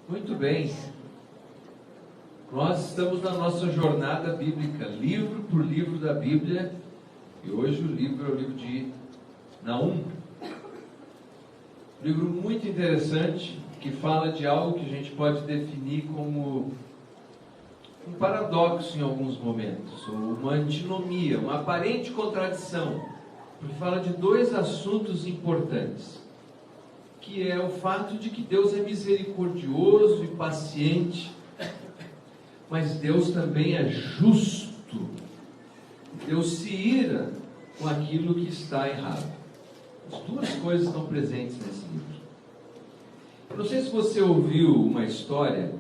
Muito bem. Nós estamos na nossa jornada bíblica, livro por livro da Bíblia, e hoje o livro é o livro de Naum. Um livro muito interessante, que fala de algo que a gente pode definir como um paradoxo em alguns momentos, ou uma antinomia, uma aparente contradição, porque fala de dois assuntos importantes, que é o fato de que Deus é misericordioso e paciente, mas Deus também é justo. Deus se ira com aquilo que está errado. As duas coisas estão presentes nesse livro. Eu não sei se você ouviu uma história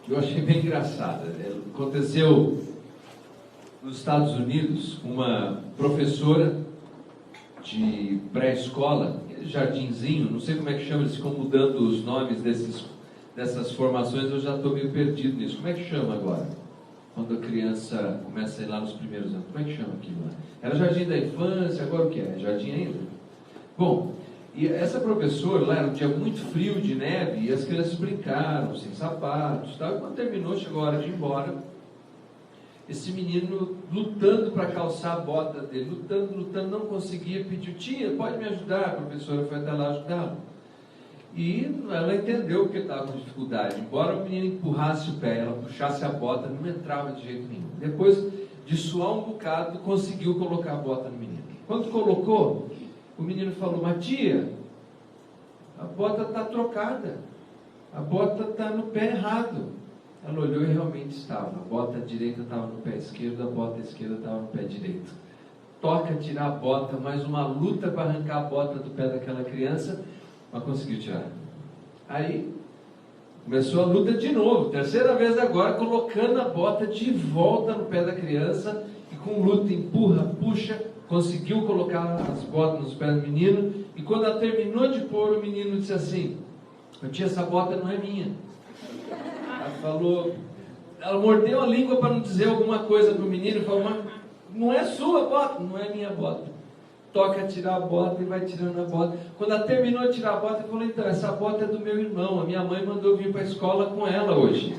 que eu achei bem engraçada. Aconteceu nos Estados Unidos, uma professora de pré-escola, jardinzinho, não sei como é que chama, eles ficam mudando os nomes dessas formações, eu já estou meio perdido nisso. Como é que chama agora? Quando a criança começa a ir lá nos primeiros anos, como é que chama aquilo lá? Era jardim da infância, agora o que é? Jardim ainda? Bom, e essa professora lá, era um dia muito frio, de neve, e as crianças brincaram, sem sapatos, tal. E quando terminou, chegou a hora de ir embora, esse menino lutando para calçar a bota dele, lutando, não conseguia, pediu: tia, pode me ajudar? A professora foi até lá ajudá-lo. E ela entendeu que ele estava com dificuldade. Embora o menino empurrasse o pé, ela puxasse a bota, não entrava de jeito nenhum. Depois de suar um bocado, conseguiu colocar a bota no menino. Quando colocou, o menino falou: mas tia, a bota está trocada, a bota está no pé errado. Ela olhou e realmente estava. A bota direita estava no pé esquerdo, a bota esquerda estava no pé direito. Toca tirar a bota, mais uma luta para arrancar a bota do pé daquela criança, mas conseguiu tirar. Aí começou a luta de novo, terceira vez agora, colocando a bota de volta no pé da criança, e com luta, empurra, puxa, conseguiu colocar as botas nos pés do menino. E quando ela terminou de pôr, o menino disse assim: tia, essa bota não é minha. Ela falou, ela mordeu a língua para não dizer alguma coisa para o menino, e falou: mas não é sua bota? Não é minha bota. Toca tirar a bota e vai tirando a bota. Quando ela terminou de tirar a bota, ele falou: então, essa bota é do meu irmão, a minha mãe mandou vir para a escola com ela hoje.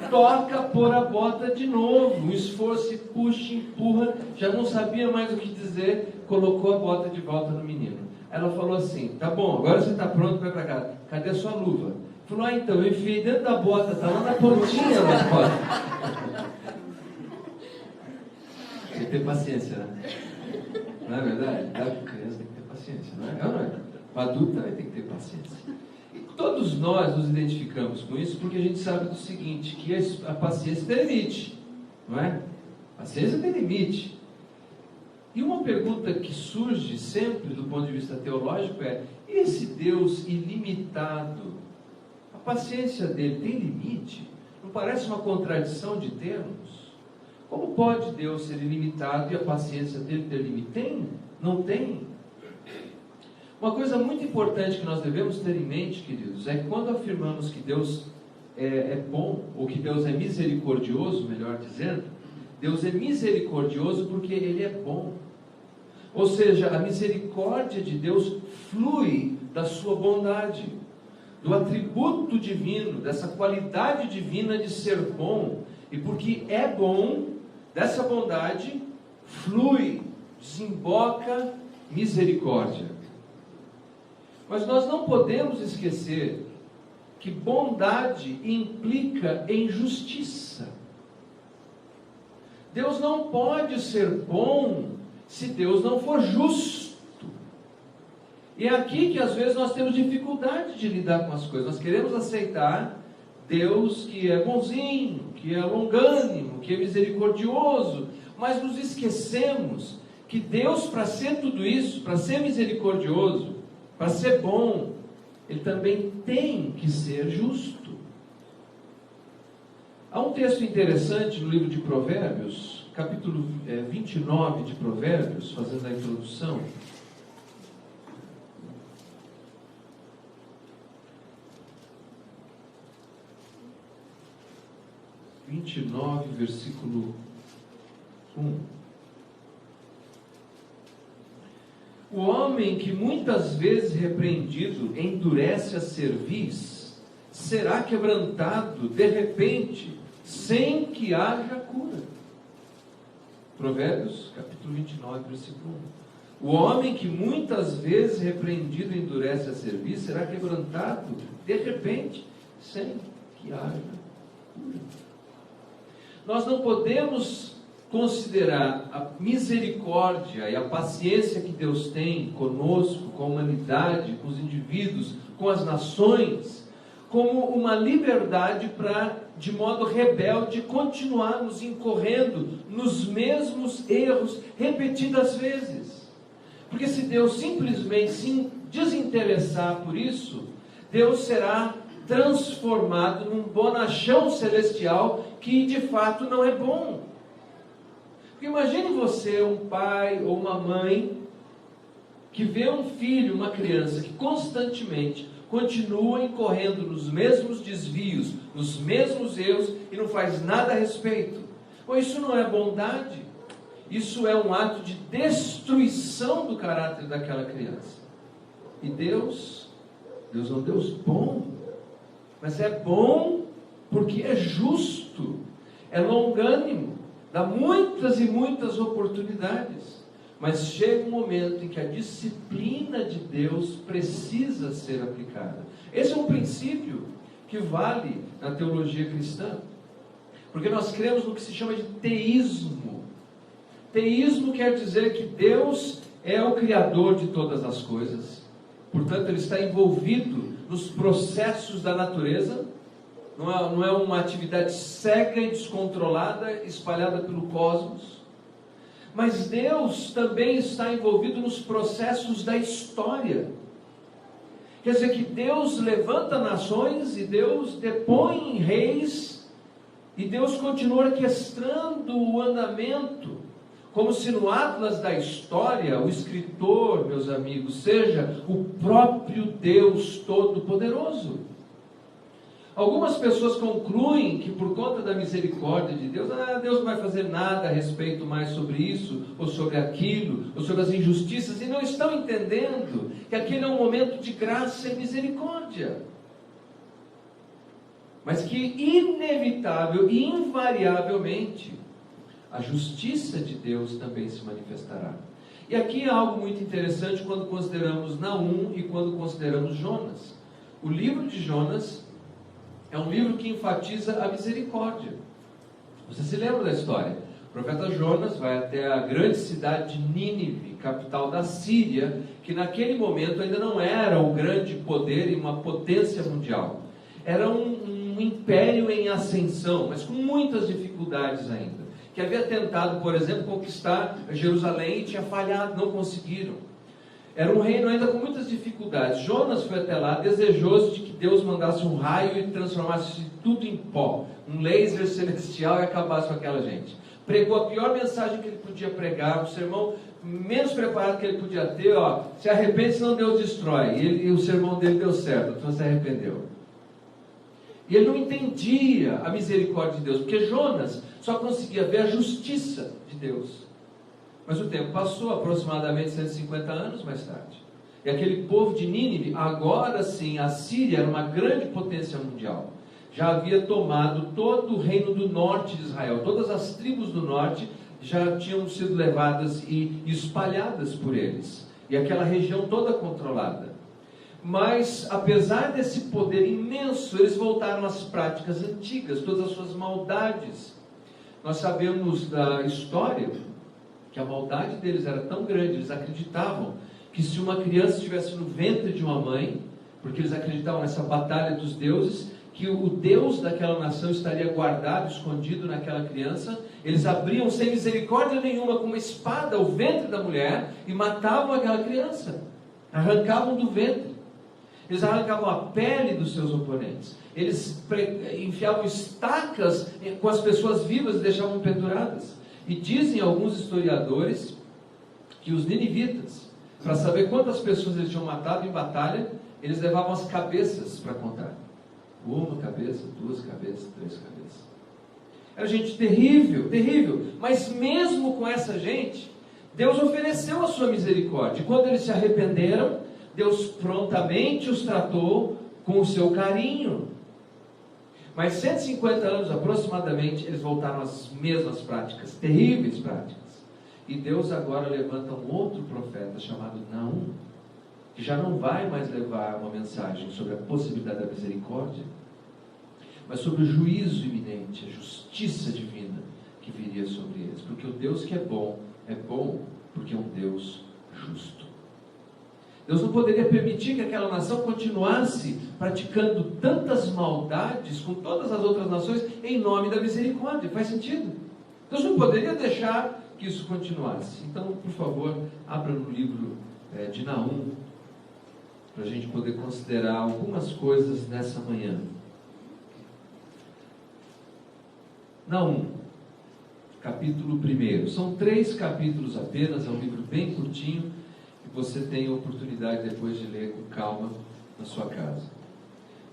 Toca pôr a bota de novo, um esforço, e puxa, empurra, já não sabia mais o que dizer, colocou a bota de volta no menino. Ela falou assim: tá bom, agora você está pronto, vai para casa, cadê a sua luva? Falou: então, eu enfiei dentro da bota, está lá na pontinha da bota. Tem que ter paciência, né? Não é verdade? A criança tem que ter paciência, não é? Não é? O adulto também tem que ter paciência. E todos nós nos identificamos com isso, porque a gente sabe do seguinte, que a paciência tem limite, não é? A paciência tem limite. E uma pergunta que surge sempre do ponto de vista teológico é: esse Deus ilimitado, a paciência dele tem limite? Não parece uma contradição de termos? Como pode Deus ser ilimitado e a paciência dele ter limite? Tem? Não tem? Uma coisa muito importante que nós devemos ter em mente, queridos, é que quando afirmamos que Deus é bom, ou que Deus é misericordioso, melhor dizendo, Deus é misericordioso porque Ele é bom. Ou seja, a misericórdia de Deus flui da sua bondade, do atributo divino, dessa qualidade divina de ser bom. E porque é bom, dessa bondade flui, desemboca misericórdia. Mas nós não podemos esquecer que bondade implica em justiça. Deus não pode ser bom se Deus não for justo. E é aqui que às vezes nós temos dificuldade de lidar com as coisas. Nós queremos aceitar Deus que é bonzinho, que é longânimo, que é misericordioso, mas nos esquecemos que Deus, para ser tudo isso, para ser misericordioso, para ser bom, Ele também tem que ser justo. Há um texto interessante no livro de Provérbios, capítulo 29 de Provérbios, fazendo a introdução. 29, versículo 1. O homem que muitas vezes repreendido endurece a cerviz, será quebrantado de repente, sem que haja cura. Provérbios, capítulo 29, versículo 1. O homem que muitas vezes repreendido endurece a serviço, será quebrantado de repente, sem que haja cura. Nós não podemos considerar a misericórdia e a paciência que Deus tem conosco, com a humanidade, com os indivíduos, com as nações, como uma liberdade para, de modo rebelde, continuarmos incorrendo nos mesmos erros repetidas vezes. Porque se Deus simplesmente se desinteressar por isso, Deus será transformado num bonachão celestial que de fato não é bom. Porque imagine você, um pai ou uma mãe, que vê um filho, uma criança, que constantemente continua incorrendo nos mesmos desvios, nos mesmos erros, e não faz nada a respeito. Ou isso não é bondade, isso é um ato de destruição do caráter daquela criança. E Deus é um Deus bom, mas é bom porque é justo, é longânimo, dá muitas e muitas oportunidades, mas chega um momento em que a disciplina de Deus precisa ser aplicada. Esse é um princípio que vale na teologia cristã, porque nós cremos no que se chama de teísmo. Teísmo quer dizer que Deus é o Criador de todas as coisas, portanto Ele está envolvido nos processos da natureza. Não é uma atividade cega e descontrolada, espalhada pelo cosmos. Mas Deus também está envolvido nos processos da história. Quer dizer que Deus levanta nações e Deus depõe reis, e Deus continua orquestrando o andamento, como se no atlas da história, o escritor, meus amigos, seja o próprio Deus Todo-Poderoso. Algumas pessoas concluem que por conta da misericórdia de Deus, Deus não vai fazer nada a respeito mais sobre isso, ou sobre aquilo, ou sobre as injustiças, e não estão entendendo que aquele é um momento de graça e misericórdia. Mas que inevitável e invariavelmente, a justiça de Deus também se manifestará. E aqui há algo muito interessante quando consideramos Naum e quando consideramos Jonas. O livro de Jonas é um livro que enfatiza a misericórdia. Você se lembra da história? O profeta Jonas vai até a grande cidade de Nínive, capital da Síria, que naquele momento ainda não era o grande poder e uma potência mundial. Era um império em ascensão, mas com muitas dificuldades ainda. Que havia tentado, por exemplo, conquistar Jerusalém e tinha falhado, não conseguiram. Era um reino ainda com muitas dificuldades. Jonas foi até lá desejoso de que Deus mandasse um raio e transformasse tudo em pó, um laser celestial, e acabasse com aquela gente. Pregou a pior mensagem que ele podia pregar, o sermão menos preparado que ele podia ter, se arrepende senão Deus destrói. E o sermão dele deu certo, então se arrependeu. E ele não entendia a misericórdia de Deus, porque Jonas só conseguia ver a justiça de Deus. Mas o tempo passou, aproximadamente 150 anos mais tarde. E aquele povo de Nínive, agora sim, a Síria era uma grande potência mundial. Já havia tomado todo o reino do norte de Israel. Todas as tribos do norte já tinham sido levadas e espalhadas por eles. E aquela região toda controlada. Mas, apesar desse poder imenso, eles voltaram às práticas antigas, todas as suas maldades. Nós sabemos da história que a maldade deles era tão grande, eles acreditavam que se uma criança estivesse no ventre de uma mãe, porque eles acreditavam nessa batalha dos deuses, que o Deus daquela nação estaria guardado, escondido naquela criança. Eles abriam sem misericórdia nenhuma com uma espada o ventre da mulher e matavam aquela criança, arrancavam do ventre. Eles arrancavam a pele dos seus oponentes. Eles enfiavam estacas com as pessoas vivas e deixavam penduradas. E dizem alguns historiadores que os ninivitas, para saber quantas pessoas eles tinham matado em batalha, eles levavam as cabeças para contar. Uma cabeça, duas cabeças, três cabeças. Era gente terrível, terrível. Mas mesmo com essa gente, Deus ofereceu a sua misericórdia. E quando eles se arrependeram, Deus prontamente os tratou com o seu carinho. Mas 150 anos aproximadamente, eles voltaram às mesmas práticas, terríveis práticas. E Deus agora levanta um outro profeta chamado Naum, que já não vai mais levar uma mensagem sobre a possibilidade da misericórdia, mas sobre o juízo iminente, a justiça divina que viria sobre eles. Porque o Deus que é bom porque é um Deus justo. Deus não poderia permitir que aquela nação continuasse praticando tantas maldades com todas as outras nações em nome da misericórdia. Faz sentido? Deus não poderia deixar que isso continuasse. Então, por favor, abra no livro de Naum, para a gente poder considerar algumas coisas nessa manhã. Naum, capítulo 1. São 3 capítulos apenas, é um livro bem curtinho, que você tem a oportunidade depois de ler com calma na sua casa.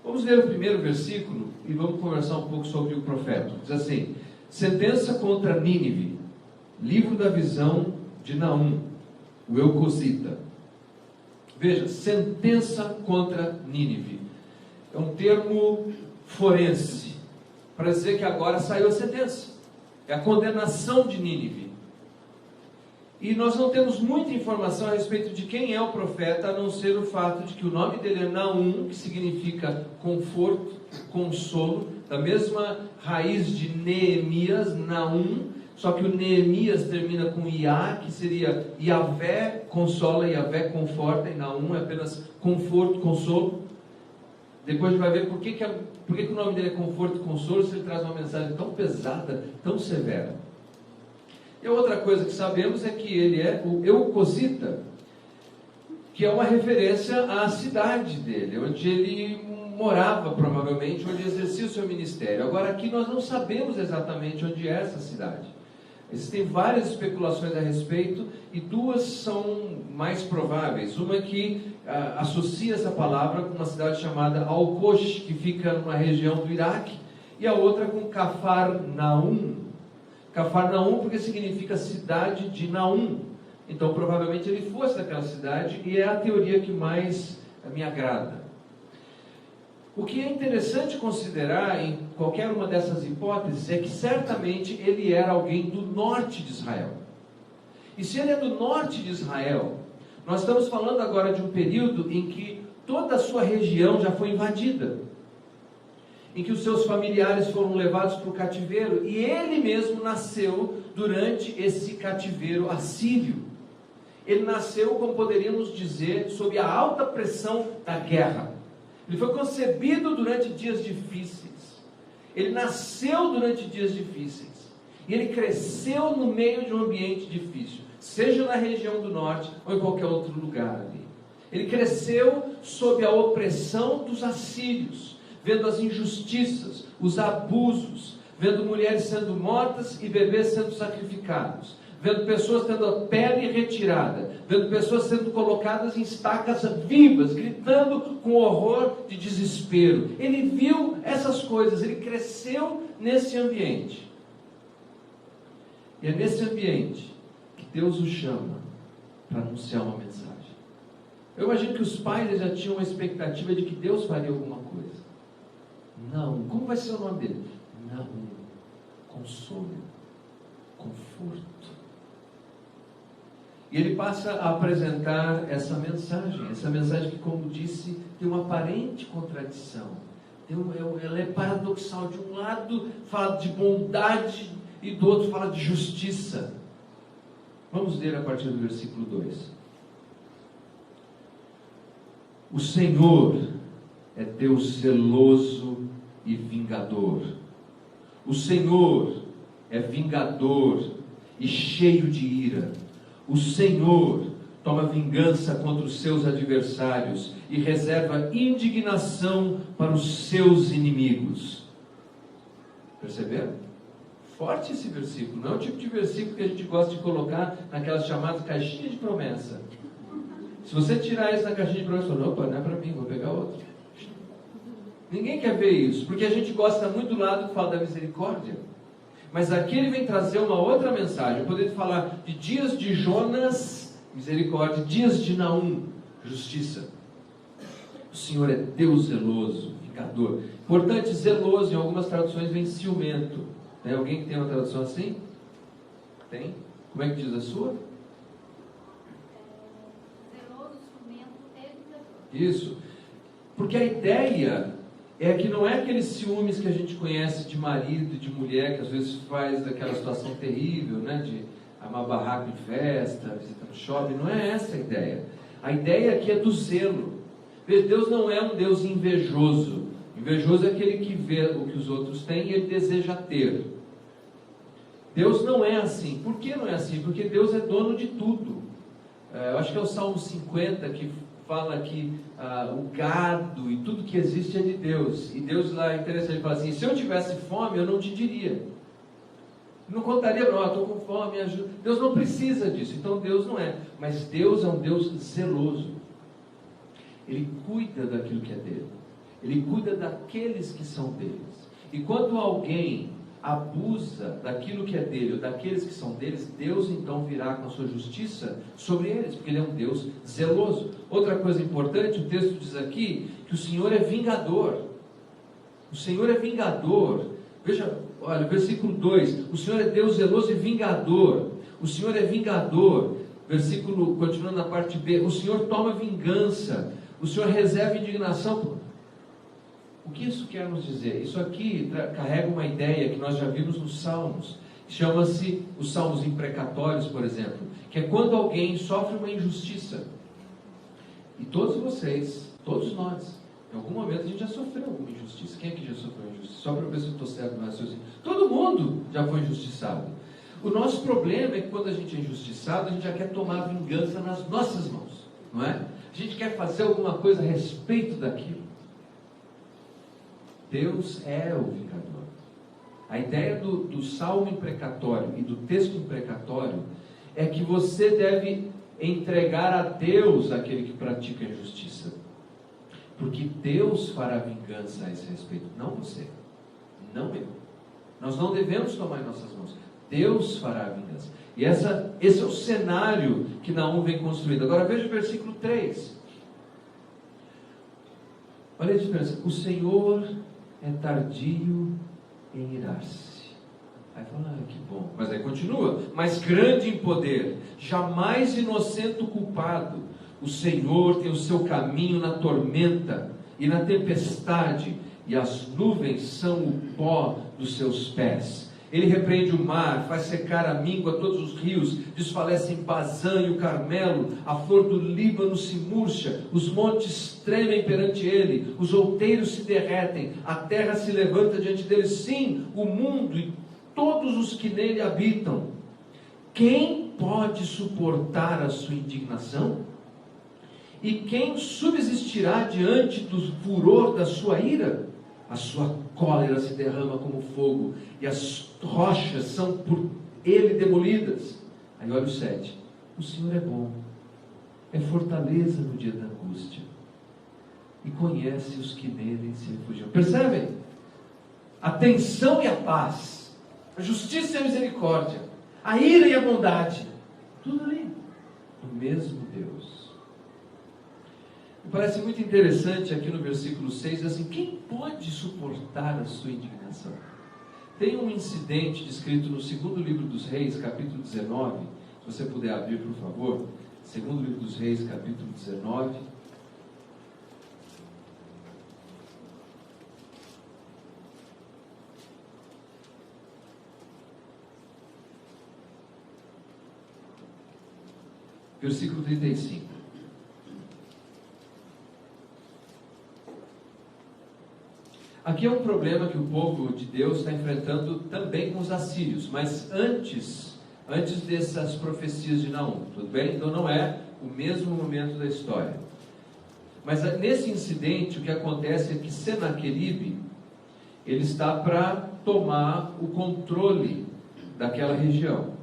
Vamos ler o primeiro versículo e vamos conversar um pouco sobre o profeta. Diz assim: sentença contra Nínive, livro da visão de Naum, o Eucosita. Veja, sentença contra Nínive. É um termo forense, para dizer que agora saiu a sentença. É a condenação de Nínive. E nós não temos muita informação a respeito de quem é o profeta, a não ser o fato de que o nome dele é Naum, que significa conforto, consolo, da mesma raiz de Neemias, Naum, só que o Neemias termina com Iá, que seria Yavé consola, Yavé conforta, e Naum é apenas conforto, consolo. Depois a gente vai ver por que o nome dele é conforto e consolo, se ele traz uma mensagem tão pesada, tão severa. E a outra coisa que sabemos é que ele é o Eucosita, que é uma referência à cidade dele, onde ele morava provavelmente, onde exercia o seu ministério. Agora aqui nós não sabemos exatamente onde é essa cidade. Existem várias especulações a respeito e 2 são mais prováveis. Uma que associa essa palavra com uma cidade chamada Al-Qosh, que fica numa região do Iraque, e a outra com Cafarnaum. Cafarnaum porque significa cidade de Naum. Então provavelmente ele fosse daquela cidade, e é a teoria que mais me agrada. O que é interessante considerar em qualquer uma dessas hipóteses é que certamente ele era alguém do norte de Israel. E se ele é do norte de Israel, nós estamos falando agora de um período em que toda a sua região já foi invadida, em que os seus familiares foram levados para o cativeiro, e ele mesmo nasceu durante esse cativeiro assírio. Ele nasceu, como poderíamos dizer, sob a alta pressão da guerra. Ele foi concebido durante dias difíceis. Ele nasceu durante dias difíceis. E ele cresceu no meio de um ambiente difícil, seja na região do norte ou em qualquer outro lugar ali. Ele cresceu sob a opressão dos assírios, vendo as injustiças, os abusos, vendo mulheres sendo mortas e bebês sendo sacrificados, vendo pessoas tendo a pele retirada, vendo pessoas sendo colocadas em estacas vivas, gritando com horror de desespero. Ele viu essas coisas, ele cresceu nesse ambiente. E é nesse ambiente que Deus o chama para anunciar uma mensagem. Eu imagino que os pais já tinham uma expectativa de que Deus faria alguma coisa. Não. Como vai ser o nome dele? Não. Consolo. Conforto. E ele passa a apresentar essa mensagem que, como disse, tem uma aparente contradição. Ela é paradoxal. De um lado fala de bondade e do outro fala de justiça. Vamos ler a partir do versículo 2. O Senhor é Deus zeloso e vingador. O Senhor é vingador e cheio de ira. O Senhor toma vingança contra os seus adversários e reserva indignação para os seus inimigos. Perceberam? Forte esse versículo. Não é o tipo de versículo que a gente gosta de colocar naquelas chamadas caixinhas de promessa. Se você tirar isso da caixinha de promessa, fala, opa, não é para mim, vou pegar outro. Ninguém quer ver isso, porque a gente gosta muito do lado que fala da misericórdia. Mas aqui ele vem trazer uma outra mensagem. Eu poderia falar de dias de Jonas, misericórdia, dias de Naum, justiça. O O Senhor é Deus zeloso, vingador. Importante, zeloso, em algumas traduções vem ciumento. Tem alguém que tem uma tradução assim? Tem? Como é que diz a sua? Zeloso, ciumento e vingador. Isso. Porque a ideia é que não é aqueles ciúmes que a gente conhece de marido e de mulher, que às vezes faz aquela situação terrível, né? De amar barraco em festa, visitar no shopping. Não é essa a ideia. A ideia aqui é do zelo. Veja, Deus não é um Deus invejoso. Invejoso é aquele que vê o que os outros têm e ele deseja ter. Deus não é assim. Por que não é assim? Porque Deus é dono de tudo. Eu acho que é o Salmo 50 que fala que o gado e tudo que existe é de Deus. E Deus lá é interessante, fala assim: se eu tivesse fome, eu não te diria. Não contaria, não, estou com fome, ajuda. Deus não precisa disso. Então Deus não é. Mas Deus é um Deus zeloso. Ele cuida daquilo que é dele. Ele cuida daqueles que são deles. E quando alguém abusa daquilo que é dele, ou daqueles que são deles, Deus então virá com a sua justiça sobre eles, porque Ele é um Deus zeloso. Outra coisa importante, o texto diz aqui que o Senhor é vingador. O Senhor é vingador. Veja, olha, versículo 2, o Senhor é Deus zeloso e vingador. O Senhor é vingador. Versículo, continuando na parte B, o Senhor toma vingança. O Senhor reserva indignação. O que isso quer nos dizer? Isso aqui carrega uma ideia que nós já vimos nos Salmos. Chama-se os Salmos imprecatórios, por exemplo. Que é quando alguém sofre uma injustiça. E todos vocês, todos nós, em algum momento a gente já sofreu alguma injustiça. Quem aqui já sofreu injustiça? Só para ver se eu estou certo no raciocínio. Todo mundo já foi injustiçado. O nosso problema é que quando a gente é injustiçado, a gente já quer tomar vingança nas nossas mãos. Não é? A gente quer fazer alguma coisa a respeito daquilo. Deus é o vingador. A ideia do salmo imprecatório e do texto imprecatório é que você deve entregar a Deus aquele que pratica a injustiça. Porque Deus fará vingança a esse respeito, não você, não eu. Nós não devemos tomar em nossas mãos. Deus fará a vingança. E esse é o cenário que Naum vem construindo. Agora veja o versículo 3. Olha a diferença. O Senhor é tardio em irar-se. Aí fala, que bom. Mas aí continua. Mas grande em poder, jamais inocente o culpado. O Senhor tem o seu caminho na tormenta e na tempestade, e as nuvens são o pó dos seus pés. Ele repreende o mar, faz secar a míngua todos os rios, desfalecem Bazã e o Carmelo, a flor do Líbano se murcha, os montes tremem perante ele, os outeiros se derretem, a terra se levanta diante dele, sim, o mundo e todos os que nele habitam. Quem pode suportar a sua indignação? E quem subsistirá diante do furor da sua ira? A sua cólera se derrama como fogo, e as rochas são por ele demolidas. Aí olha o 7. O Senhor é bom, é fortaleza no dia da angústia, e conhece os que nele se refugiam. Percebem? A tensão e a paz, a justiça e a misericórdia, a ira e a bondade, tudo ali, do mesmo Deus. Me parece muito interessante aqui no versículo 6, assim, quem pode suportar a sua indignação? Tem um incidente descrito no segundo livro dos Reis, capítulo 19, se você puder abrir, por favor, segundo livro dos Reis, capítulo 19. Versículo 35. Aqui é um problema que o povo de Deus está enfrentando também com os assírios, mas antes dessas profecias de Naum, tudo bem? Então não é o mesmo momento da história. Mas nesse incidente o que acontece é que Senaqueribe, ele está para tomar o controle daquela região.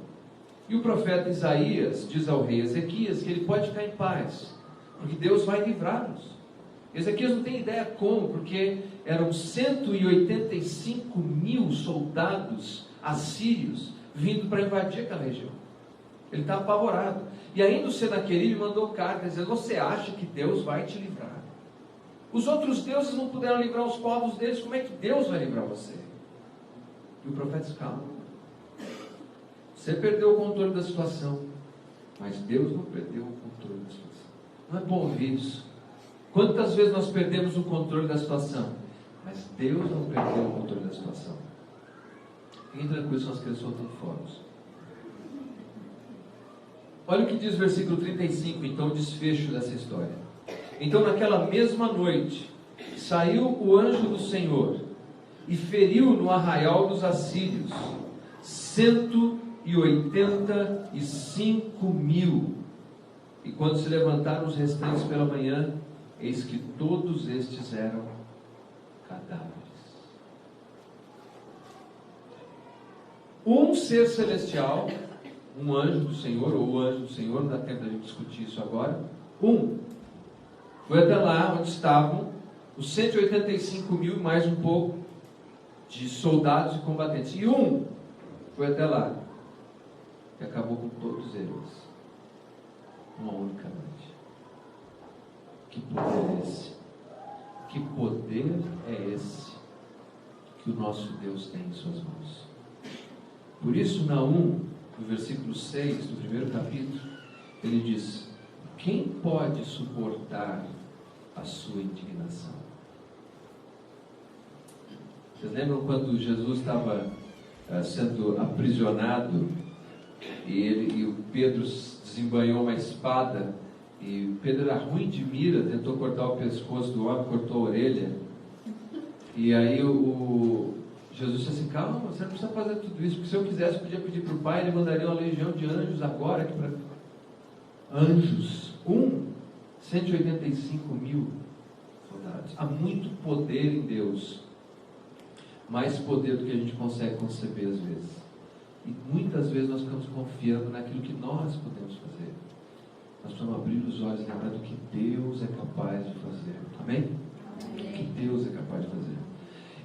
E o profeta Isaías diz ao rei Ezequias que ele pode ficar em paz, porque Deus vai livrá-los. Ezequias não tem ideia como, porque eram 185 mil soldados assírios vindo para invadir aquela região. Ele está apavorado. E ainda o Senaqueribe mandou carta dizendo: você acha que Deus vai te livrar? Os outros deuses não puderam livrar os povos deles, como é que Deus vai livrar você? E o profeta diz: calma, você perdeu o controle da situação, mas Deus não perdeu o controle da situação. Não é bom ouvir isso. Quantas vezes nós perdemos o controle da situação, mas Deus não perdeu o controle da situação. Fiquem tranquilos, são as crianças soltando fogos. Olha o que diz o versículo 35, então, o desfecho dessa história. Então, naquela mesma noite, saiu o anjo do Senhor e feriu no arraial dos assírios 185.000. E quando se levantaram os restantes pela manhã, eis que todos estes eram cadáveres. Um ser celestial, um anjo do Senhor, ou o anjo do Senhor, não dá tempo da gente discutir isso agora. Foi até lá onde estavam os 185.000 mais um pouco de soldados e combatentes. E foi até lá e acabou com todos eles uma única noite. Que poder é esse? Que poder é esse que o nosso Deus tem em suas mãos? Por isso, Naum, no versículo 6 do primeiro capítulo, ele diz: quem pode suportar a sua indignação? Vocês lembram quando Jesus estava sendo aprisionado e o Pedro desembanhou uma espada, e Pedro era ruim de mira, tentou cortar o pescoço do homem, cortou a orelha, e aí Jesus disse assim: calma, você não precisa fazer tudo isso, porque se eu quisesse, podia pedir para o Pai, ele mandaria uma legião de anjos agora, anjos, 185.000 soldados. Há muito poder em Deus, mais poder do que a gente consegue conceber às vezes, e muitas vezes nós ficamos confiando naquilo que nós podemos fazer. Nós precisamos abrir os olhos e lembrar do que Deus é capaz de fazer. Amém? O que Deus é capaz de fazer.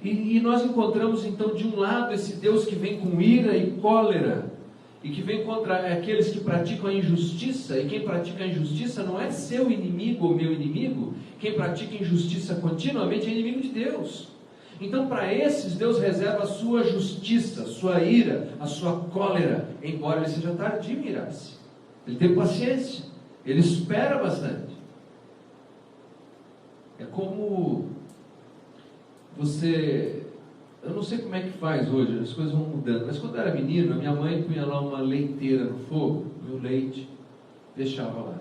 E nós encontramos então de um lado esse Deus que vem com ira e cólera, e que vem contra aqueles que praticam a injustiça. E quem pratica a injustiça não é seu inimigo ou meu inimigo. Quem pratica injustiça continuamente é inimigo de Deus. Então, para esses, Deus reserva a sua justiça, a sua ira, a sua cólera, embora ele seja tardio em irar-se. Ele tem paciência, ele espera bastante. É como você... Eu não sei como é que faz hoje, as coisas vão mudando, mas quando eu era menino, a minha mãe punha lá uma leiteira no fogo, e o leite deixava lá.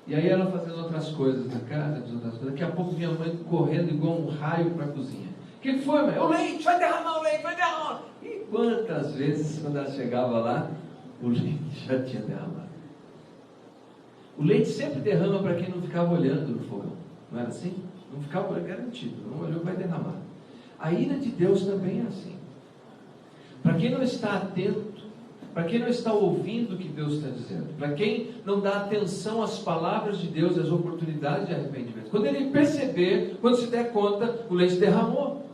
E aí ela fazendo outras coisas na casa, daqui a pouco minha mãe correndo igual um raio para a cozinha. O que foi, mãe? O leite, vai derramar o leite, vai derramar. E quantas vezes, quando ela chegava lá, o leite já tinha derramado. O leite sempre derrama para quem não ficava olhando no fogão, não era assim? Não ficava garantido, não olhou, vai derramar. A ira de Deus também é assim. Para quem não está atento, para quem não está ouvindo o que Deus está dizendo, para quem não dá atenção às palavras de Deus, às oportunidades de arrependimento, quando ele perceber, quando se der conta, o leite derramou.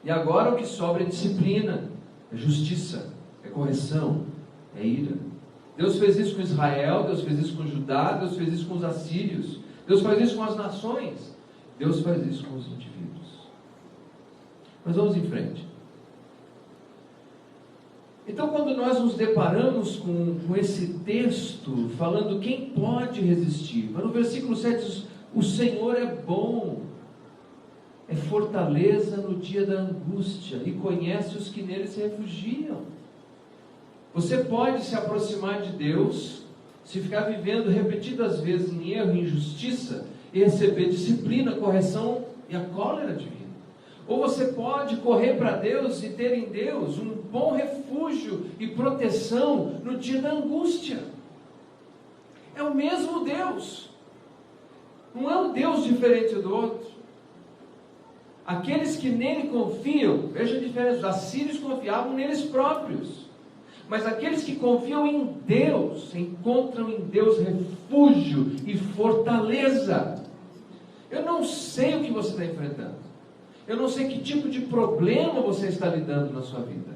E agora o que sobra é disciplina, é justiça, é correção, é ira. Deus fez isso com Israel, Deus fez isso com Judá, Deus fez isso com os assírios, Deus faz isso com as nações, Deus faz isso com os indivíduos. Mas vamos em frente. Então, quando nós nos deparamos com esse texto, falando quem pode resistir, mas no versículo 7 diz: o Senhor é bom, é fortaleza no dia da angústia, e conhece os que nele se refugiam. Você pode se aproximar de Deus, se ficar vivendo repetidas vezes em erro e injustiça, e receber disciplina, correção e a cólera divina. Ou você pode correr para Deus e ter em Deus um bom refúgio e proteção no dia da angústia. É o mesmo Deus. Não é um Deus diferente do outro. Aqueles que nele confiam, veja a diferença, os assírios confiavam neles próprios. Mas aqueles que confiam em Deus, encontram em Deus refúgio e fortaleza. Eu não sei o que você está enfrentando. Eu não sei que tipo de problema você está lidando na sua vida.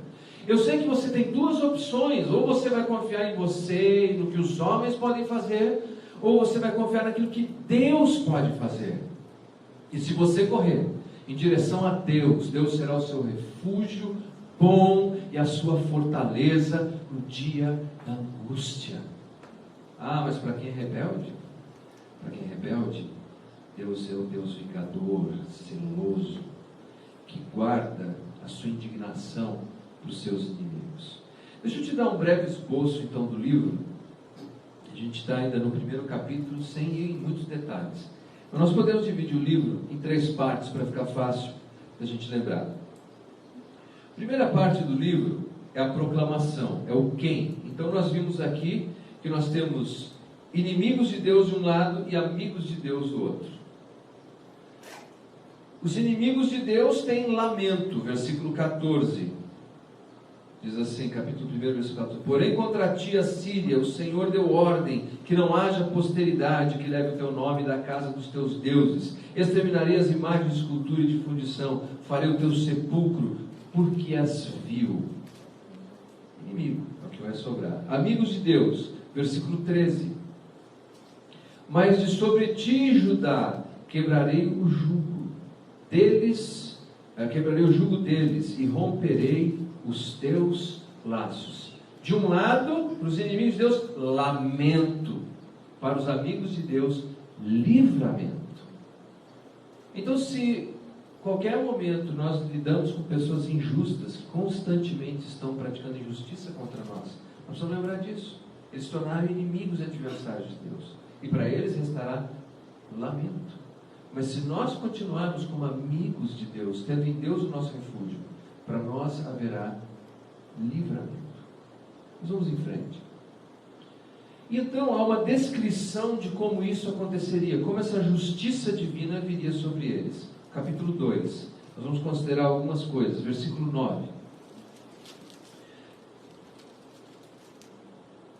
Eu sei que você tem duas opções: ou você vai confiar em você e no que os homens podem fazer, ou você vai confiar naquilo que Deus pode fazer. E se você correr em direção a Deus, Deus será o seu refúgio bom e a sua fortaleza no dia da angústia. Ah, mas para quem é rebelde? Para quem é rebelde, Deus é o Deus vingador, zeloso, que guarda a sua indignação para os seus inimigos. Deixa eu te dar um breve esboço então do livro. A gente está ainda no primeiro capítulo, sem ir em muitos detalhes. Mas nós podemos dividir o livro em 3 partes para ficar fácil da gente lembrar. A primeira parte do livro é a proclamação, é o quem. Então nós vimos aqui que nós temos inimigos de Deus de um lado e amigos de Deus do outro. Os inimigos de Deus têm lamento, versículo 14. Diz assim, capítulo 1, versículo 14. Porém contra ti, a Síria, o Senhor deu ordem que não haja posteridade que leve o teu nome da casa dos teus deuses. Exterminarei as imagens de escultura e de fundição. Farei o teu sepulcro, porque as viu. Inimigo, é o que vai sobrar. Amigos de Deus, versículo 13. Mas de sobre ti, Judá, quebrarei o jugo deles, quebrarei o jugo deles e romperei os teus laços. De um lado, para os inimigos de Deus, lamento. Para os amigos de Deus, livramento. Então, se qualquer momento nós lidamos com pessoas injustas, que constantemente estão praticando injustiça contra nós precisamos lembrar disso. Eles se tornaram inimigos e adversários de Deus. E para eles restará lamento. Mas se nós continuarmos como amigos de Deus, tendo em Deus o nosso refúgio, para nós haverá livramento. Nós vamos em frente. E então há uma descrição de como isso aconteceria, como essa justiça divina viria sobre eles. Capítulo 2. Nós vamos considerar algumas coisas. Versículo 9.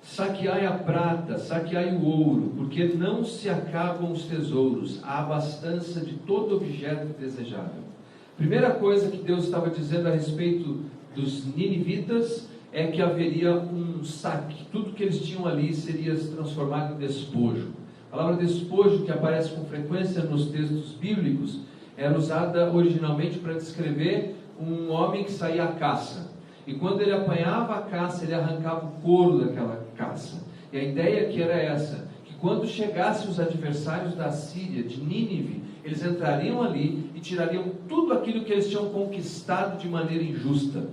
Saqueai a prata, saqueai o ouro, porque não se acabam os tesouros, há abastança de todo objeto desejável. Primeira coisa que Deus estava dizendo a respeito dos ninivitas é que haveria um saque. Tudo que eles tinham ali seria transformado em despojo. A palavra despojo, que aparece com frequência nos textos bíblicos, era usada originalmente para descrever um homem que saía à caça. E quando ele apanhava a caça, ele arrancava o couro daquela caça. E a ideia que era essa, que quando chegassem os adversários da Síria, de Nínive, eles entrariam ali e tirariam tudo aquilo que eles tinham conquistado de maneira injusta.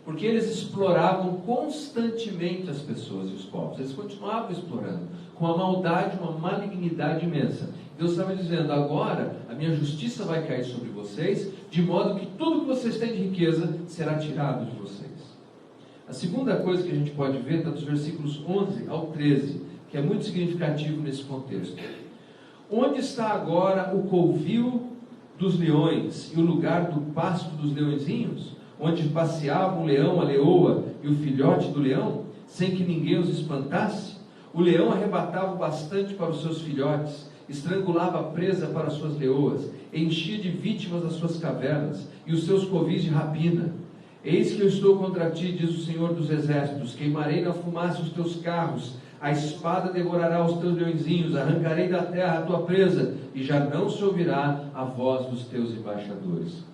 Porque eles exploravam constantemente as pessoas e os povos. Eles continuavam explorando, com uma maldade, uma malignidade imensa. Deus estava dizendo, agora a minha justiça vai cair sobre vocês, de modo que tudo que vocês têm de riqueza será tirado de vocês. A segunda coisa que a gente pode ver está dos versículos 11 ao 13, que é muito significativo nesse contexto. Onde está agora o covil dos leões e o lugar do pasto dos leõezinhos, onde passeava o leão, a leoa e o filhote do leão, sem que ninguém os espantasse? O leão arrebatava o bastante para os seus filhotes, estrangulava a presa para as suas leoas, enchia de vítimas as suas cavernas e os seus covis de rapina. Eis que eu estou contra ti, diz o Senhor dos Exércitos, queimarei na fumaça os teus carros, a espada devorará os teus leõezinhos, arrancarei da terra a tua presa, e já não se ouvirá a voz dos teus embaixadores.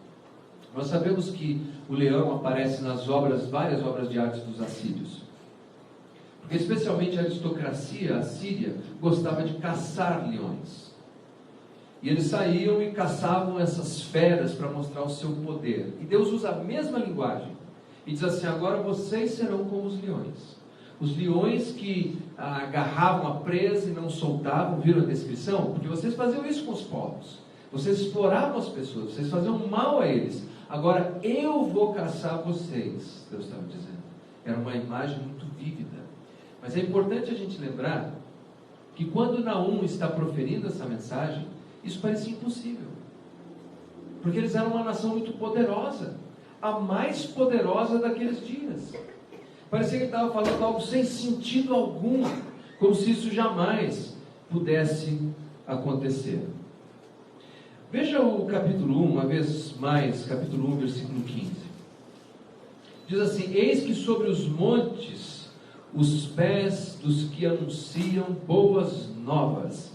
Nós sabemos que o leão aparece nas várias obras de arte dos assírios. Porque especialmente a aristocracia assíria gostava de caçar leões. E eles saíam e caçavam essas feras para mostrar o seu poder. E Deus usa a mesma linguagem. E diz assim, agora vocês serão como os leões. Os leões que agarravam a presa e não soltavam, viram a descrição? Porque vocês faziam isso com os povos. Vocês exploravam as pessoas, vocês faziam mal a eles. Agora eu vou caçar vocês, Deus estava dizendo. Era uma imagem muito vívida. Mas é importante a gente lembrar que quando Naum está proferindo essa mensagem, isso parecia impossível. Porque eles eram uma nação muito poderosa, a mais poderosa daqueles dias. Parecia que ele estava falando algo sem sentido algum, como se isso jamais pudesse acontecer. Veja o capítulo 1, uma vez mais, capítulo 1, versículo 15. Diz assim, eis que sobre os montes os pés dos que anunciam boas novas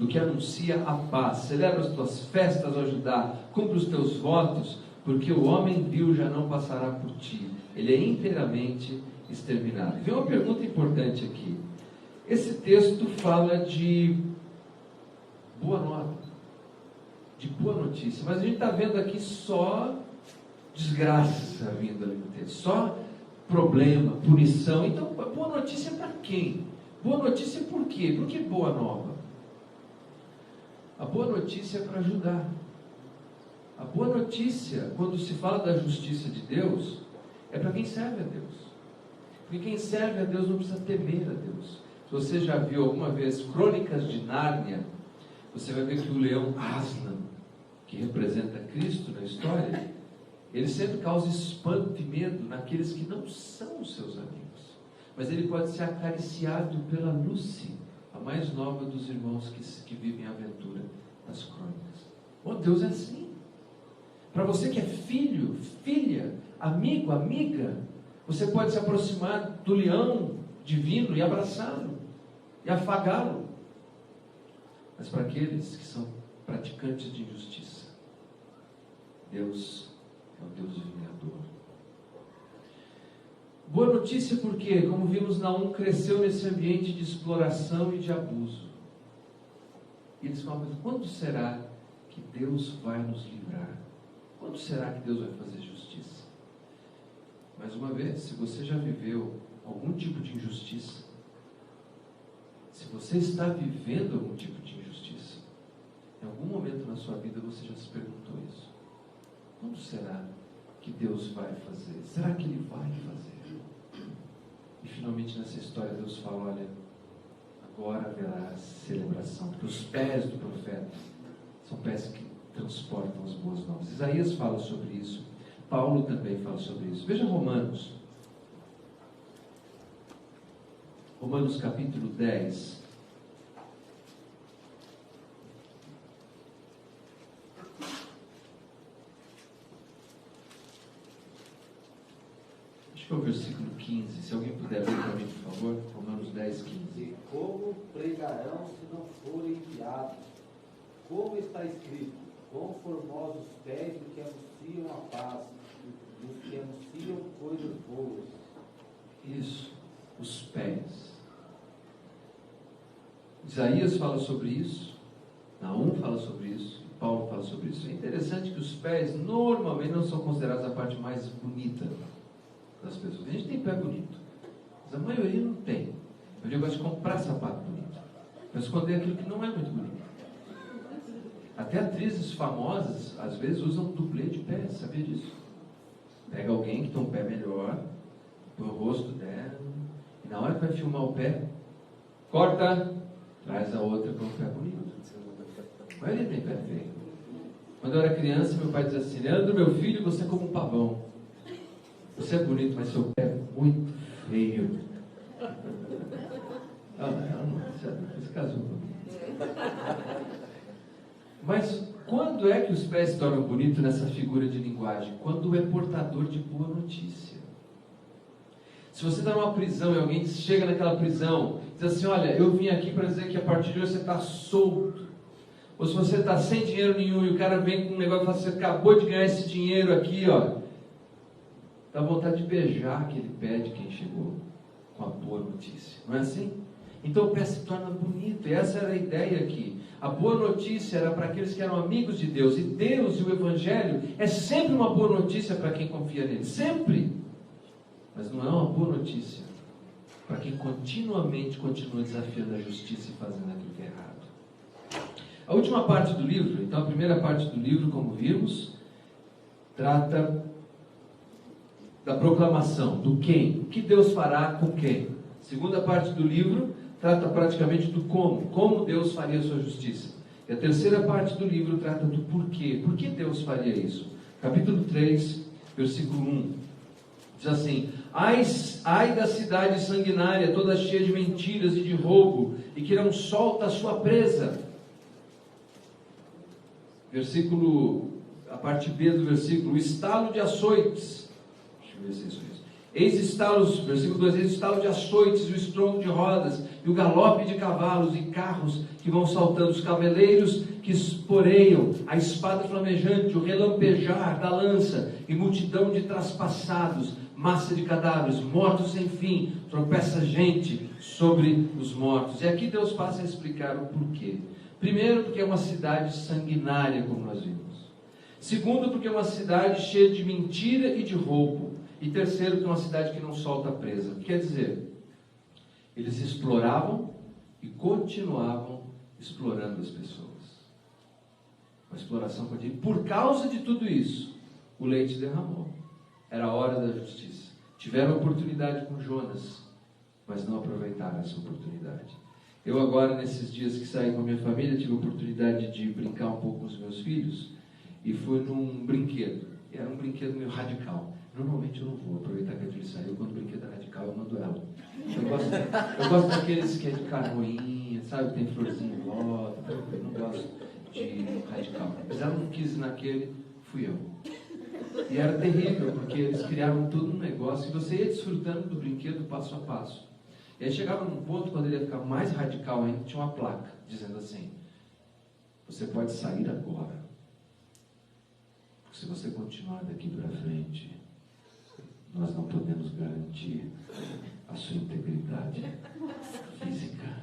do que anuncia a paz. Celebra as tuas festas, ó Judá, cumpre os teus votos, porque o homem vil já não passará por ti, ele é inteiramente exterminado. E vem uma pergunta importante aqui. Esse texto fala de boa nova, de boa notícia, mas a gente está vendo aqui só desgraça vindo ali no texto, só problema, punição. Então, boa notícia para quem? Boa notícia por quê? Por que boa nova? A boa notícia é para ajudar. A boa notícia, quando se fala da justiça de Deus, é para quem serve a Deus. Porque quem serve a Deus não precisa temer a Deus. Se você já viu alguma vez Crônicas de Nárnia, você vai ver que o leão Aslan, que representa Cristo na história, ele sempre causa espanto e medo naqueles que não são os seus amigos. Mas ele pode ser acariciado pela Lucy, a mais nova dos irmãos que vivem a aventura das crônicas. Oh, Deus é assim. Para você que é filho, filha, amigo, amiga, você pode se aproximar do leão divino e abraçá-lo, e afagá-lo. Mas para aqueles que são praticantes de injustiça, Deus é o Deus vingador. Boa notícia porque, como vimos, Naum cresceu nesse ambiente de exploração e de abuso. E eles falam: quando será que Deus vai nos livrar? Quando será que Deus vai fazer justiça? Mais uma vez, se você já viveu algum tipo de injustiça, se você está vivendo algum tipo de injustiça, em algum momento na sua vida você já se perguntou isso. Quando será que Deus vai fazer? Será que Ele vai fazer? E finalmente nessa história Deus fala: olha, agora haverá celebração, porque os pés do profeta são pés que transportam as boas novas. Isaías fala sobre isso, Paulo também fala sobre isso. Veja Romanos capítulo 10. Acho que é o versículo 15. Se alguém puder ler para mim, por favor. Romanos 10, 15. E como pregarão se não forem enviados? Como está escrito: quão formosos os pés do que anunciam a paz, dos que anunciam coisas boas. Isso, os pés. Isaías fala sobre isso, Naum fala sobre isso, Paulo fala sobre isso. É interessante que os pés normalmente não são considerados a parte mais bonita das pessoas. A gente tem pé bonito, mas a maioria não tem. A maioria gosta de comprar sapato bonito, para esconder aquilo que não é muito bonito. Até atrizes famosas, às vezes, usam dublê de pé, sabia disso? Pega alguém que tem um pé melhor, põe o rosto dela, e na hora que vai filmar o pé, corta, traz a outra com o pé bonito. A maioria tem pé feio. Quando eu era criança, meu pai dizia assim: Leandro, meu filho, você é como um pavão. Você é bonito, mas seu pé é muito feio. Você casou comigo. Mas quando é que os pés se tornam bonitos nessa figura de linguagem? Quando é portador de boa notícia. Se você está numa prisão e alguém chega naquela prisão e diz assim: olha, eu vim aqui para dizer que a partir de hoje você está solto. Ou se você está sem dinheiro nenhum e o cara vem com um negócio e fala: você acabou de ganhar esse dinheiro aqui, ó. Dá vontade de beijar aquele pé de quem chegou com a boa notícia. Não é assim? Então o pé se torna bonito. E essa era a ideia aqui. A boa notícia era para aqueles que eram amigos de Deus. E Deus e o Evangelho é sempre uma boa notícia para quem confia nele. Sempre. Mas não é uma boa notícia para quem continuamente continua desafiando a justiça e fazendo aquilo que é errado. A última parte do livro, então a primeira parte do livro, como vimos, trata da proclamação, do quem, o que Deus fará com quem. A segunda parte do livro trata praticamente do como Deus faria a sua justiça. E a terceira parte do livro trata do porquê. Por que Deus faria isso? Capítulo 3, versículo 1. Diz assim: ai da cidade sanguinária, toda cheia de mentiras e de roubo, e que não solta a sua presa. A parte B do versículo: o estalo de açoites. Deixa eu ver se é isso. Eis estalos, versículo 2, eis estalo de açoites e o estrondo de rodas, e o galope de cavalos e carros que vão saltando, os cavaleiros que esporeiam, a espada flamejante, o relampejar da lança e multidão de traspassados, massa de cadáveres, mortos sem fim, tropeça gente sobre os mortos. E aqui Deus passa a explicar o porquê. Primeiro, porque é uma cidade sanguinária, como nós vimos. Segundo, porque é uma cidade cheia de mentira e de roubo. E terceiro, porque é uma cidade que não solta a presa. Quer dizer, eles exploravam e continuavam explorando as pessoas. Uma exploração contínua. Por causa de tudo isso, o leite derramou. Era a hora da justiça. Tiveram oportunidade com Jonas, mas não aproveitaram essa oportunidade. Eu agora, nesses dias que saí com a minha família, tive a oportunidade de brincar um pouco com os meus filhos e fui num brinquedo. Era um brinquedo meio radical. Normalmente eu não vou aproveitar que a Julie saiu. Quando o brinquedo é radical, eu mando ela. Eu gosto daqueles que é de canoinha, sabe? Tem florzinha em volta. Eu não gosto de radical. Mas ela não quis ir naquele, fui eu. E era terrível, porque eles criaram todo um negócio e você ia desfrutando do brinquedo passo a passo. E aí chegava num ponto, quando ele ia ficar mais radical ainda, tinha uma placa dizendo assim: você pode sair agora. Porque se você continuar daqui para frente, nós não podemos garantir a sua integridade física.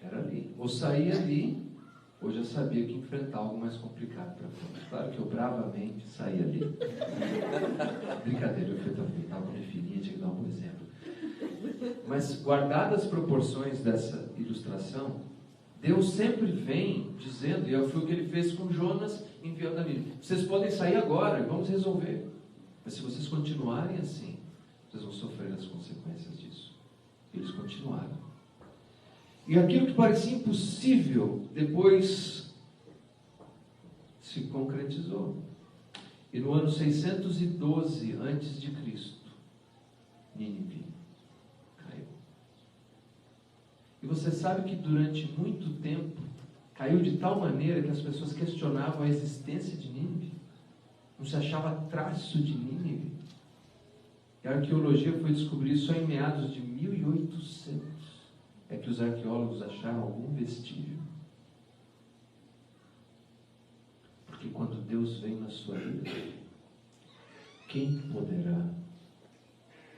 Era ali. Ou saía ali, ou já sabia que enfrentar algo mais complicado para frente. Claro que eu bravamente saía ali. Brincadeira, eu estava com minha filhinha, tinha que dar um bom exemplo. Mas, guardadas as proporções dessa ilustração, Deus sempre vem dizendo, e foi o que ele fez com Jonas enviando a Nínive: vocês podem sair agora, vamos resolver. Mas se vocês continuarem assim, vocês vão sofrer as consequências disso. Eles continuaram. E aquilo que parecia impossível, depois se concretizou. E no ano 612 a.C., Nínive caiu. E você sabe que durante muito tempo caiu de tal maneira que as pessoas questionavam a existência de Nínive. Não se achava traço de Nínive. E a arqueologia foi descobrir só em meados de 1800 é que os arqueólogos acharam algum vestígio. Porque quando Deus vem na sua vida, quem poderá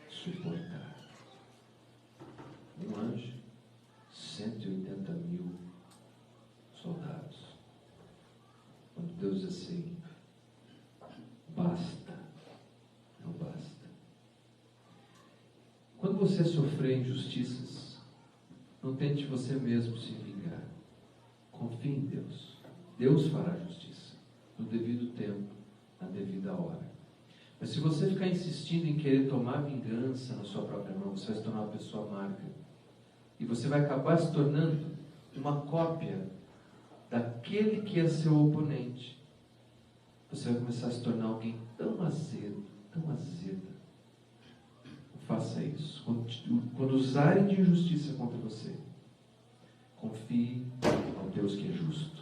suportar? Um anjo, 180 mil soldados. Quando Deus diz assim: basta, não basta. Quando você sofrer injustiças, não tente você mesmo se vingar. Confie em Deus. Deus fará justiça no devido tempo, na devida hora. Mas se você ficar insistindo em querer tomar vingança na sua própria mão, você vai se tornar uma pessoa amarga. E você vai acabar se tornando uma cópia daquele que é seu oponente. Você vai começar a se tornar alguém tão azedo, tão azeda. Não faça isso. Quando usarem de injustiça contra você, confie ao Deus que é justo.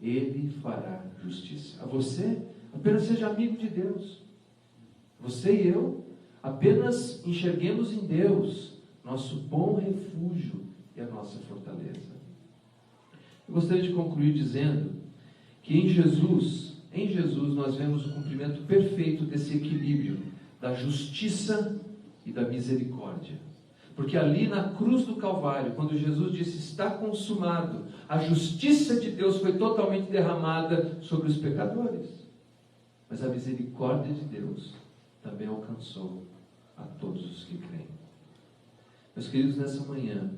Ele fará justiça. A você, apenas seja amigo de Deus. Você e eu, apenas enxerguemos em Deus nosso bom refúgio e a nossa fortaleza. Eu gostaria de concluir dizendo que em Jesus nós vemos o cumprimento perfeito desse equilíbrio da justiça e da misericórdia. Porque ali na cruz do Calvário, quando Jesus disse: está consumado, a justiça de Deus foi totalmente derramada sobre os pecadores. Mas a misericórdia de Deus também alcançou a todos os que creem. Meus queridos, nessa manhã,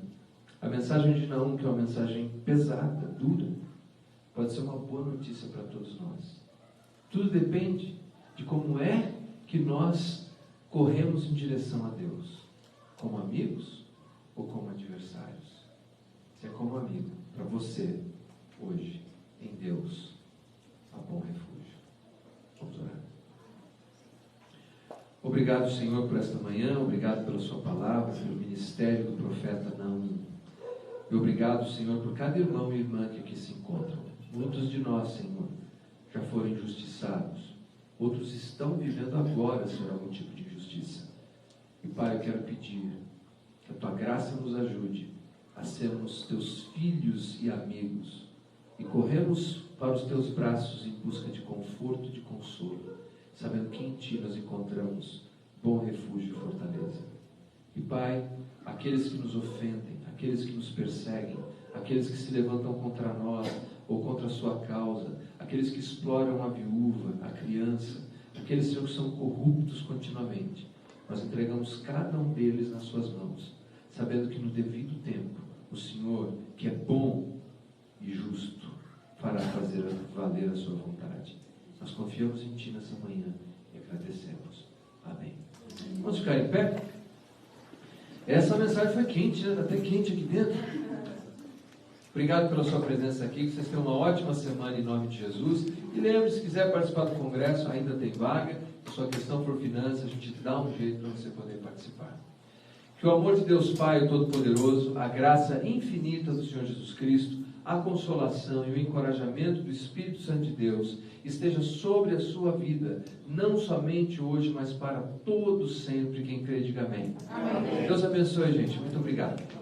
a mensagem de Naum, que é uma mensagem pesada, dura, pode ser uma boa notícia para todos nós. Tudo depende de como é que nós corremos em direção a Deus. Como amigos ou como adversários? Se é como amigo, para você, hoje, em Deus, há bom refúgio. Vamos orar. Obrigado, Senhor, por esta manhã. Obrigado pela sua palavra, pelo ministério do profeta Naum. E obrigado, Senhor, por cada irmão e irmã que aqui se encontram. Muitos de nós, Senhor, já foram injustiçados. Outros estão vivendo agora, Senhor, algum tipo de injustiça. E Pai, eu quero pedir que a Tua graça nos ajude a sermos Teus filhos e amigos e corremos para os Teus braços em busca de conforto e de consolo, sabendo que em Ti nós encontramos bom refúgio e fortaleza. E Pai, aqueles que nos ofendem, aqueles que nos perseguem, aqueles que se levantam contra nós ou contra a Sua causa, aqueles que exploram a viúva, a criança, aqueles, Senhor, que são corruptos continuamente, nós entregamos cada um deles nas Suas mãos, sabendo que no devido tempo, o Senhor, que é bom e justo, fará fazer valer a Sua vontade. Nós confiamos em Ti nessa manhã e agradecemos. Amém. Vamos ficar em pé? Essa mensagem foi quente, né? Até quente aqui dentro. Obrigado pela sua presença aqui, que vocês tenham uma ótima semana em nome de Jesus. E lembre-se, se quiser participar do congresso, ainda tem vaga. Se sua questão for finanças, a gente dá um jeito para você poder participar. Que o amor de Deus Pai Todo-Poderoso, a graça infinita do Senhor Jesus Cristo, a consolação e o encorajamento do Espírito Santo de Deus esteja sobre a sua vida, não somente hoje, mas para todos sempre. Quem crê, diga amém. Amém. Deus abençoe, gente. Muito obrigado.